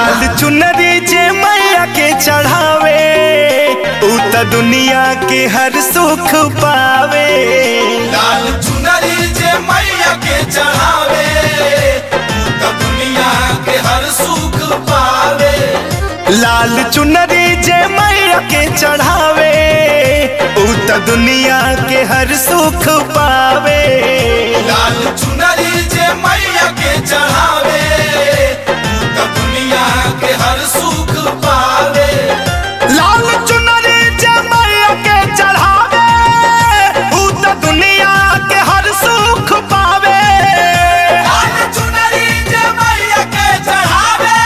लाल चुनरी जे मैया के चढ़ावे ऊ त दुनिया के हर सुख पावे। लाल चुनरी जे मैया के चढ़ावे ऊ त दुनिया के हर सुख पावे। लाल चुनरी जे मैया के चढ़ावे ऊ त दुनिया के हर सुख पावे। लाल चुनरी जे मैया के चढ़ावे ऊ त दुनिया के हर सुख पावे। लाल चुनरी जे मैया के चढ़ावे ऊ त दुनिया के हर सुख पावे। लाल चुनरी जे मैया के चढ़ावे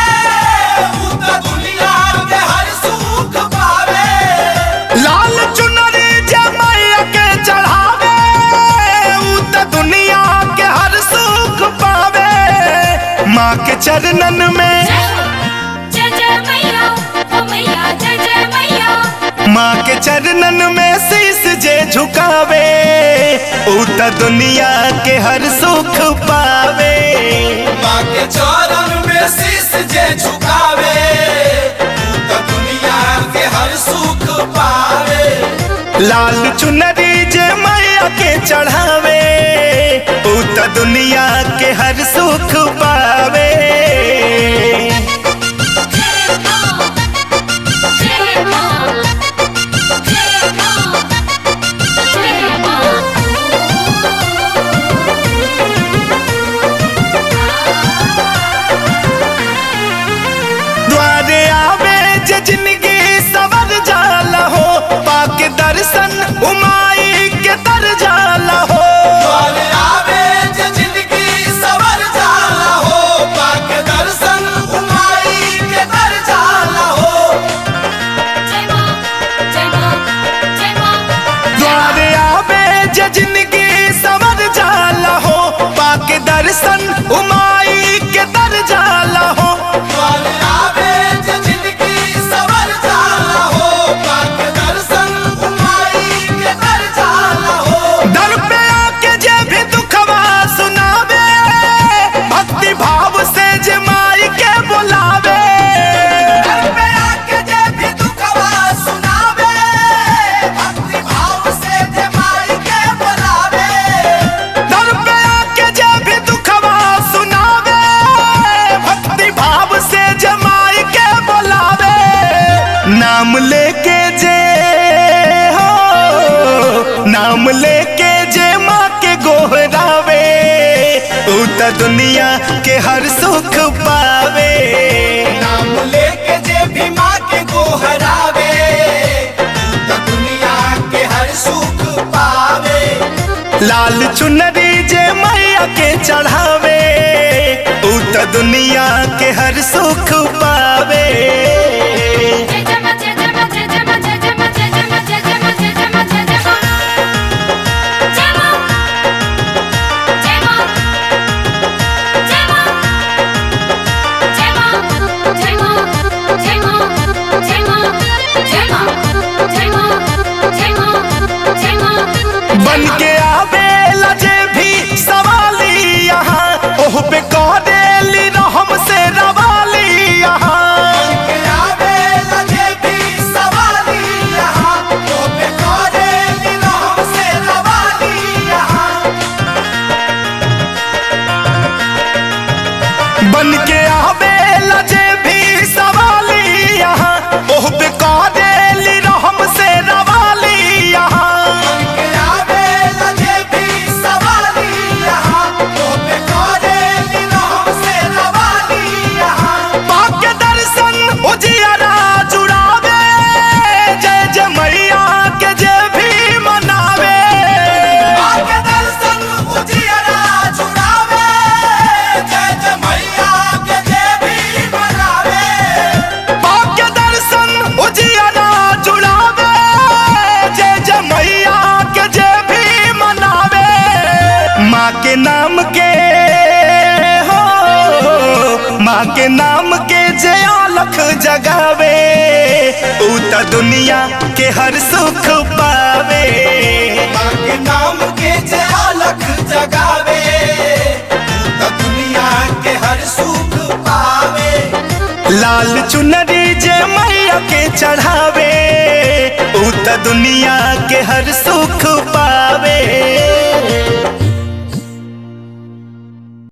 ऊ त दुनिया के हर सुख पावे। लाल चुनरी जे मैया के चढ़ावे ऊ त दुनिया के हर सुख पावे। माँ के चरणन में माँ के चरणन में शीश जे झुकावे ऊ त दुनिया के हर सुख पावे। माँ के चरण में शीश जे झुकावे ऊ त दुनिया के हर सुख पावे। लाल चुनरी जे मैया के चढ़ावे ऊ त दुनिया के हर सुख पावे। द्वारे आवे जे जिंदगी सवर जाला हो पाके दर्शन उमाई के दर जाला हो। द्वारे आवे जे जिंदगी सवर जाला हो पाके दर्शन उमाई के दर जाला हो। द्वारे आवे जे जिंदगी सवर जाला हो पाके दर्शन उमाई के दर जाला हो। द्वारे आवे जे जिंदगी सवर जाला हो पाके दर्शन उमाई के दर जाला हो। दर पे आके जे भी दुखवा सुनावे भक्ति भाव से जे माई के बुलावे। दर पे आके जे भी दुखवा सुनावे भक्ति भाव से जे माई के बुलावे। दर पे आके जे भी दुखवा सुनावे भक्ति भाव से जे माई के बुलावे। नाम लेके जे हो नाम लेके जे माँ के गोहरावे ऊ त दुनिया के हर सुख पावे। नाम लेके जे भी माँ के गोहरावे ऊ त दुनिया के हर सुख पावे। लाल चुनरी जे मैया के चढ़ावे ऊ त दुनिया के हर सुख पावे। बन के आवे लजे भी सवाली यहाँ ओह पे करेली रहम से रवाली यहाँ। के आवे लगे भी सवाली यहाँ तो पे करेली रहम से रवाली यहाँ। बन के आवे लजे भी सवाली यहाँ ओह पे करेली रहम से रवाली यहाँ। के आवे लगे भी सवाली यहाँ तो पे करेली रहम से रवाली यहाँ। पाके दर्शन उजियारा जुड़ावे जय जय मैया के जे भी मनावे। पाके दर्शन उजियारा जुड़ावे जय जय मैया के जे भी मनावे। पाके दर्शन उजियारा जुड़ावे जय जय मैया के जे भी मनावे। माँ के नाम के हो माँ के नाम के जे अलख जगावे ऊ त दुनिया के हर सुख पावे। माँ के नाम के जे अलख जगावे ऊ त दुनिया के हर सुख पावे। लाल चुनरी जे मैया के चढ़ावे ऊ त दुनिया के हर सुख पावे।